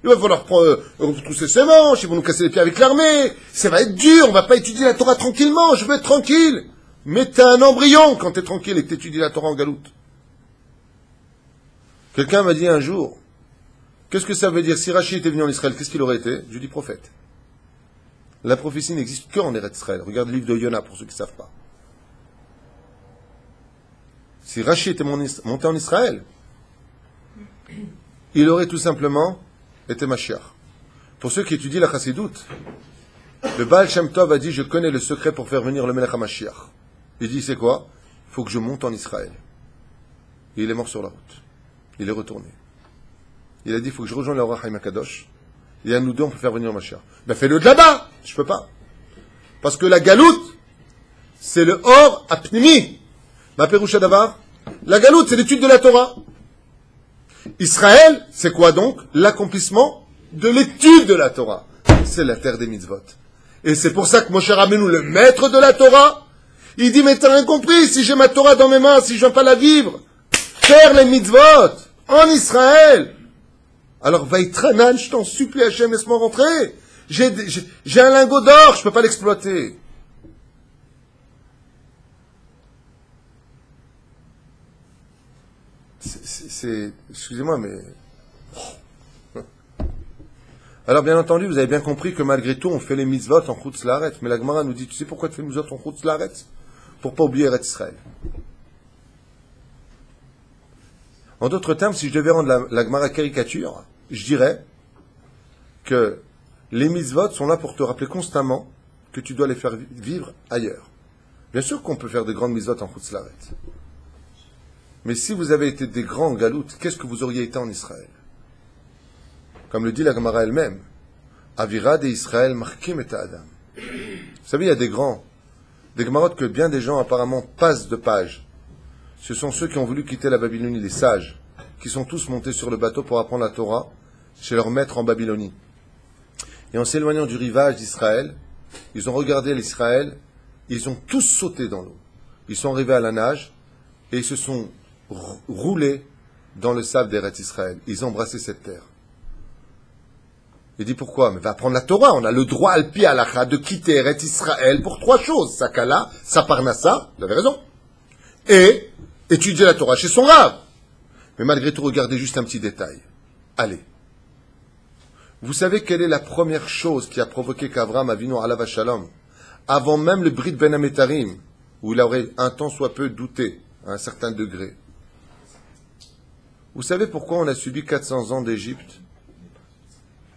Il va falloir retrousser ses manches, ils vont nous casser les pieds avec l'armée. Ça va être dur, on va pas étudier la Torah tranquillement, je veux être tranquille. Mais t'es un embryon quand t'es tranquille et que t'étudies la Torah en Galoute. Quelqu'un m'a dit un jour, qu'est-ce que ça veut dire? Si Rashi était venu en Israël, qu'est-ce qu'il aurait été? Je dis prophète. La prophétie n'existe qu'en Eretz Israël. Regarde le livre de Yonah, pour ceux qui ne savent pas. Si Rashi était monté en Israël, il aurait tout simplement été Mashiach. Pour ceux qui étudient la Chassidoute, le Baal Shem Tov a dit, je connais le secret pour faire venir le Melech HaMashiach. Il dit, c'est quoi? Il faut que je monte en Israël. Et il est mort sur la route. Il est retourné. Il a dit, il faut que je rejoigne l'Orach Haïm HaKadosh. Et à nous deux, on peut faire venir le Mashiach. Ben fais-le de là-bas. Je peux pas. Parce que la galoute, c'est le Or Apnimi. Ma Péroucha Davar. La galoute, c'est l'étude de la Torah. Israël, c'est quoi donc? L'accomplissement de l'étude de la Torah. C'est la terre des mitzvot. Et c'est pour ça que Moshe Rabbeinu, le maître de la Torah, il dit, mais t'as rien compris, si j'ai ma Torah dans mes mains, si je viens pas la vivre, faire les mitzvot en Israël. Alors, Vaïtranan, je t'en supplie, Hachem, laisse-moi rentrer. J'ai un lingot d'or, je peux pas l'exploiter. Excusez-moi, mais... Alors, bien entendu, vous avez bien compris que malgré tout, on fait les mitzvot en Chutz Laaretz. Mais la Gemara nous dit, tu sais pourquoi tu fais les mitzvot en Chutz Laaretz? Pour pas oublier Eretz Israël. En d'autres termes, si je devais rendre la Gemara caricature, je dirais que les mitzvot sont là pour te rappeler constamment que tu dois les faire vivre ailleurs. Bien sûr qu'on peut faire des grandes mitzvot en Chutz Laaretz. Mais si vous avez été des grands en galoute, qu'est-ce que vous auriez été en Israël? Comme le dit la Gemara elle-même, Avira de Israël markim et Adam. Vous savez, il y a des grands Des Gemarotes que bien des gens apparemment passent de page. Ce sont ceux qui ont voulu quitter la Babylonie, les sages, qui sont tous montés sur le bateau pour apprendre la Torah chez leur maître en Babylonie. Et en s'éloignant du rivage d'Israël, ils ont regardé l'Israël, ils ont tous sauté dans l'eau. Ils sont arrivés à la nage et ils se sont roulés dans le sable d'Eretz Israël. Ils ont embrassé cette terre. Il dit pourquoi? Mais va apprendre la Torah. On a le droit al pi halacha de quitter Eretz Israël pour 3 choses. Sa kala, sa parnassa, vous avez raison. Et étudier la Torah chez son rave. Mais malgré tout, regardez juste un petit détail. Allez. Vous savez quelle est la première chose qui a provoqué qu'Avram Avinu alav shalom, avant même le Brit Ben Ametarim, où il aurait un tant soit peu douté, à un certain degré. Vous savez pourquoi on a subi 400 ans d'Égypte?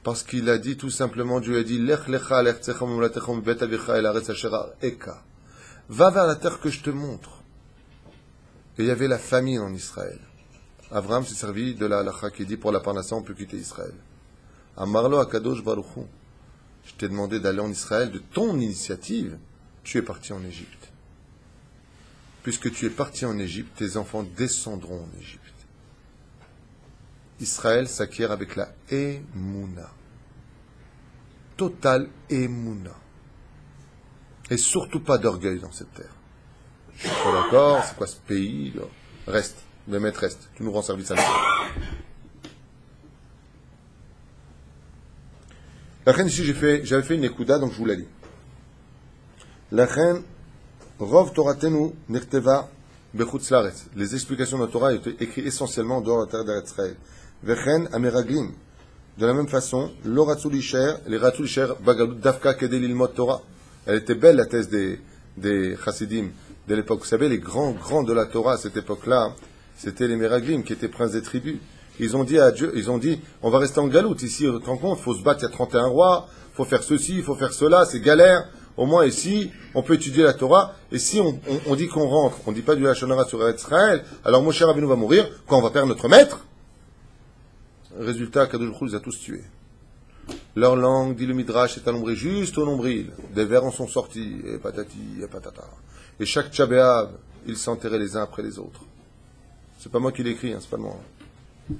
Parce qu'il a dit tout simplement, Dieu a dit, Lech lecha lechtsechem u'mlatechem bet avicha el haaretz asher eka. Va vers la terre que je te montre. Et il y avait la famine en Israël. Avram s'est servi de la halacha qui dit, pour la parnassa, on peut quitter Israël. Amarlo akadosh baruch hu. Je t'ai demandé d'aller en Israël de ton initiative. Tu es parti en Égypte. Puisque tu es parti en Égypte, tes enfants descendront en Égypte. Israël s'acquiert avec la Emouna. Total Emouna. Et surtout pas d'orgueil dans cette terre. Je suis pas d'accord, c'est quoi ce pays là? Reste, le maître reste. Tu nous rends service à nous. La reine ici, j'avais fait une écouda, donc je vous la lis. La reine, Rov Toratenu Nechteva Bechutz Laretz. Les explications de la Torah étaient écrites essentiellement en dehors de la terre d'Eretz Israël. Vechen Ameraglim. De la même façon, Lo Ratzul Isher, les Ratzul Isher Bagalut Dafka Kedel Ilmot Torah. Elle était belle, la thèse des Chassidim de l'époque. Vous savez, les grands de la Torah à cette époque-là, c'était les Meraglim qui étaient princes des tribus. Ils ont dit à Dieu, on va rester en galoute ici, tu te rends compte, il faut se battre, il y a 31 rois, il faut faire ceci, il faut faire cela, c'est galère. Au moins ici, on peut étudier la Torah, et si on dit qu'on rentre, on ne dit pas du Lashon Hara sur Eretz Israël, alors Moshe Rabbeinu va mourir, quand on va perdre notre maître. Résultat, Kadosh Baruch Hu les a tous tués. Leur langue, dit le Midrash, est allongée juste au nombril. Des vers en sont sortis, et patati, et patata. Et chaque Tchabéav, ils s'enterraient les uns après les autres. C'est pas moi qui l'écris, c'est pas moi. Qu'une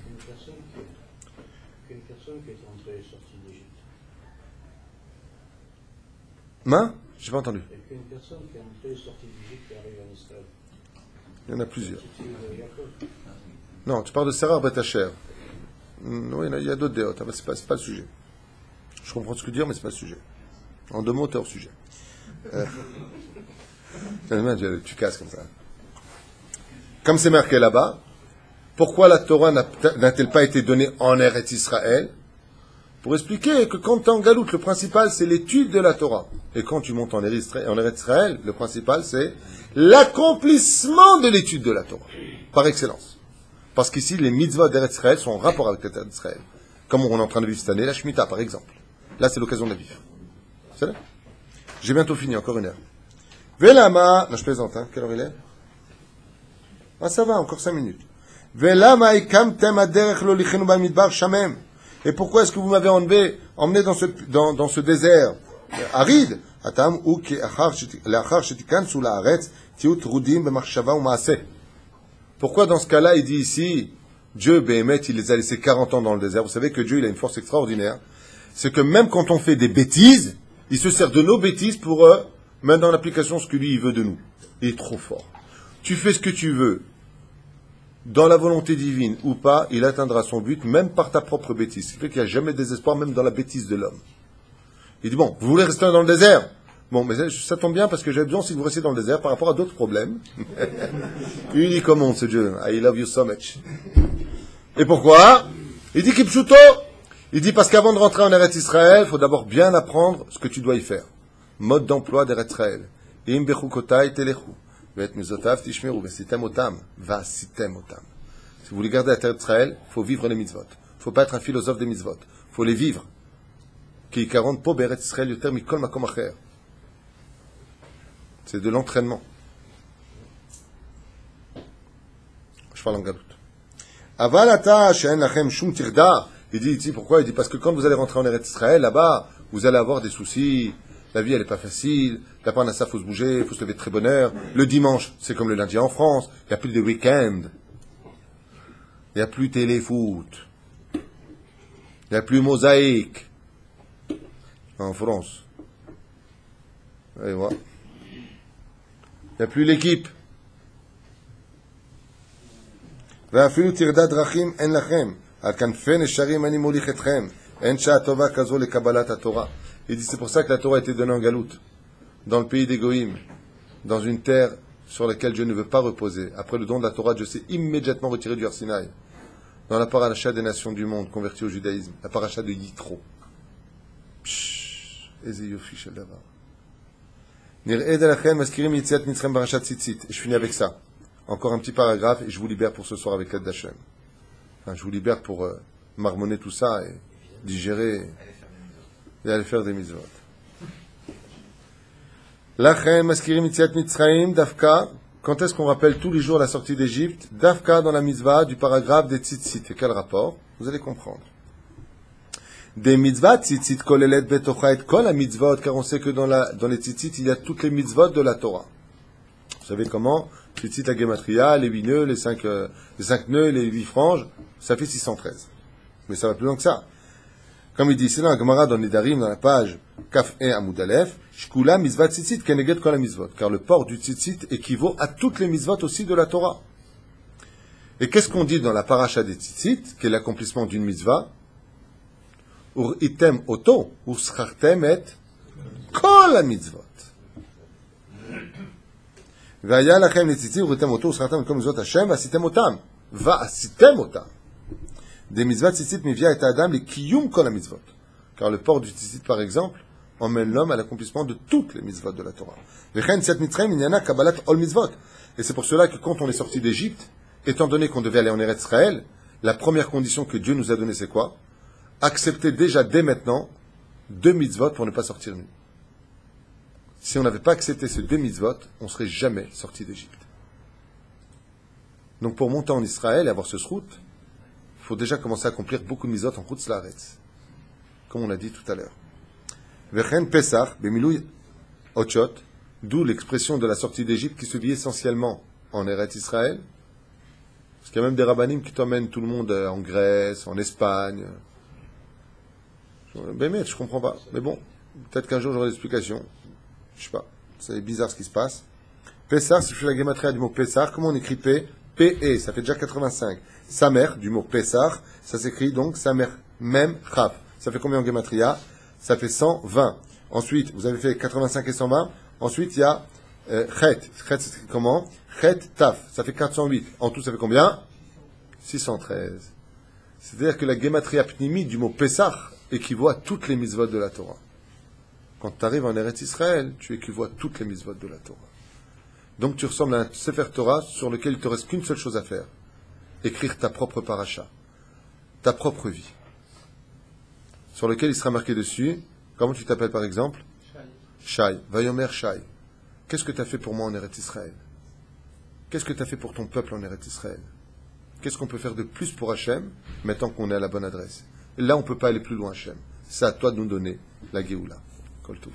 personne qui est entrée et sortie d'Égypte. Main? J'ai pas entendu. Et qu'une personne qui est entrée et sortie d'Égypte et arrive en Israël. Il y en a plusieurs. C'était Jacob. Non, tu parles de Sarah Betacher. Oui, il y a d'autres déotes, mais c'est pas le sujet. Je comprends ce que tu veux dire, mais c'est pas le sujet. En 2 mots, t'es hors sujet. Tu casses comme ça. Comme c'est marqué là-bas, pourquoi la Torah n'a-t-elle pas été donnée en Eretz Israël? Pour expliquer que quand tu es en galoute, le principal c'est l'étude de la Torah. Et quand tu montes en Eretz Israël, le principal c'est l'accomplissement de l'étude de la Torah. Par excellence. Parce qu'ici, les mitzvahs d'Eretz Israël sont en rapport avec l'Eretz Israël. Comme on est en train de vivre cette année, la Shemitah par exemple. Là c'est l'occasion de la vivre. C'est là? J'ai bientôt fini, encore 1 heure. Velama, non je plaisante, hein. Quelle heure il est? Ah ça va, encore 5 minutes. Et pourquoi est-ce que vous m'avez emmené dans ce désert aride? Pourquoi dans ce cas-là, il dit ici, Dieu, Béhémet, il les a laissés 40 ans dans le désert. Vous savez que Dieu, il a une force extraordinaire. C'est que même quand on fait des bêtises, il se sert de nos bêtises pour mettre dans l'application ce que lui, il veut de nous. Il est trop fort. Tu fais ce que tu veux. Dans la volonté divine ou pas, il atteindra son but, même par ta propre bêtise. Ce qui fait qu'il n'y a jamais de désespoir, même dans la bêtise de l'homme. Il dit, bon, vous voulez rester dans le désert? Bon, mais ça tombe bien parce que j'avais besoin si vous restez dans le désert par rapport à d'autres problèmes. Il dit, comment ce Dieu? I love you so much. Et pourquoi? Il dit, Kipchuto. Il dit, parce qu'avant de rentrer en Eretz Israël, il faut d'abord bien apprendre ce que tu dois y faire. Mode d'emploi d'Eretz Israël. Im bechukotai telechu. Si vous voulez garder la terre d'Israël, il faut vivre les mitzvot. Il ne faut pas être un philosophe des mitzvot. Il faut les vivre. C'est de l'entraînement. Je parle en galoute. Il dit ici pourquoi? Il dit parce que quand vous allez rentrer en Eretz Israël, là-bas, vous allez avoir des soucis. La vie, elle n'est pas facile. La parnassa, il faut se bouger, il faut se lever de très bonne heure. Le dimanche, c'est comme le lundi en France. Il n'y a plus de week-end. Il n'y a plus téléfoot. Il n'y a plus mosaïque. En France. Allez voir. Il n'y a plus l'équipe. ואפילו תרדת דרכים אין לכם, על כנפי נשרים אני מוליך אתכם, אין שעה טובה כזו לקבלת התורה. Il dit c'est pour ça que la Torah a été donnée en galoute, dans le pays des Goïm, dans une terre sur laquelle Dieu ne veut pas reposer. Après le don de la Torah, Dieu s'est immédiatement retiré du Arsinaï, dans la paracha des nations du monde converties au judaïsme, la paracha de Yitro. איזה יופי של דבר. נראה דלכם מזכירים יציאת מצרים פרשת ציצית. Je finis avec ça. Encore un petit paragraphe et je vous libère pour ce soir avec l'aide d'Hachem. Enfin, je vous libère pour marmonner tout ça et digérer et aller faire des mitzvot. Lachem maskirim mitziat mitzraim dafka. Quand est-ce qu'on rappelle tous les jours la sortie d'Égypte? Dafka dans la mitzvah du paragraphe des tzitzit. Et quel rapport? Vous allez comprendre. Des mitzvot tzitzit kolelet betocha et kol la mitzvot, car on sait que dans les tzitzit il y a toutes les mitzvot de la Torah. Vous savez comment? Tzitzit la gematria, les 8 nœuds, les 5 nœuds, les 8 franges, ça fait 613. Mais ça va plus loin que ça. Comme il dit, c'est dans la Gemara, dans Nedarim, dans la page Kaf E Amud Aleph, Shkula Mitzvah Tzitzit Keneged Kol HaMitzvot. Car le port du Tzitzit équivaut à toutes les mitzvot aussi de la Torah. Et qu'est-ce qu'on dit dans la paracha des Tzitzit, qui est l'accomplissement d'une mitzvah? Ur item oto, ur schartem et Kol HaMitzvot. והיה לכם לציצית וראיתם אותו ושכרתם מכל מצוות השם ועשיתם אותם. ועשיתם אותם. Des mitzvot tzitzit mivia et adam les kiyum kol mitzvot. Car le port du tzitzit, par exemple, emmène l'homme à l'accomplissement de toutes les mitzvot de la Torah. Vechen set mitzrayim inyana kabbalat ol mitzvot. Et c'est pour cela que quand on est sorti d'Égypte, étant donné qu'on devait aller en Eretz Israël, la première condition que Dieu nous a donnée, c'est quoi? Accepter déjà dès maintenant 2 mitzvot pour ne pas sortir nu. Si on n'avait pas accepté ces 2 mitzvot, on ne serait jamais sorti d'Égypte. Donc pour monter en Israël et avoir ce srout, il faut déjà commencer à accomplir beaucoup de mitzvot en Chutz Laaretz, comme on l'a dit tout à l'heure. Vechen Pesach, Bemilouy Otchot, d'où l'expression de la sortie d'Égypte qui se vit essentiellement en Eretz Israël. Parce qu'il y a même des rabbanim qui t'emmènent tout le monde en Grèce, en Espagne. Mais je comprends pas. Mais bon, peut-être qu'un jour j'aurai l'explication. Je sais pas, c'est bizarre ce qui se passe. Pessah, si je fais la gematria du mot Pessah, comment on écrit P? P-E, ça fait déjà 85. Samer, du mot Pessah, ça s'écrit donc Samer, Mem, Chaf. Ça fait combien en gematria? Ça fait 120. Ensuite, vous avez fait 85 et 120. Ensuite, il y a Chet. Chet, c'est comment? Chet, Taf. Ça fait 408. En tout, ça fait combien? 613. C'est-à-dire que la gematria pnimi du mot Pessah équivaut à toutes les mitzvot de la Torah. Quand tu arrives en Eretz Israël, tu équivaut à toutes les mitzvot de la Torah. Donc tu ressembles à un Sefer Torah sur lequel il ne te reste qu'une seule chose à faire. Écrire ta propre paracha. Ta propre vie. Sur lequel il sera marqué dessus. Comment tu t'appelles par exemple? Shai. Vayomer Shai. Qu'est-ce que tu as fait pour moi en Eretz Israël? Qu'est-ce que tu as fait pour ton peuple en Eretz Israël? Qu'est-ce qu'on peut faire de plus pour Hachem, maintenant qu'on est à la bonne adresse? Et là, on ne peut pas aller plus loin, Hachem. C'est à toi de nous donner la Géoula. Kol Tov.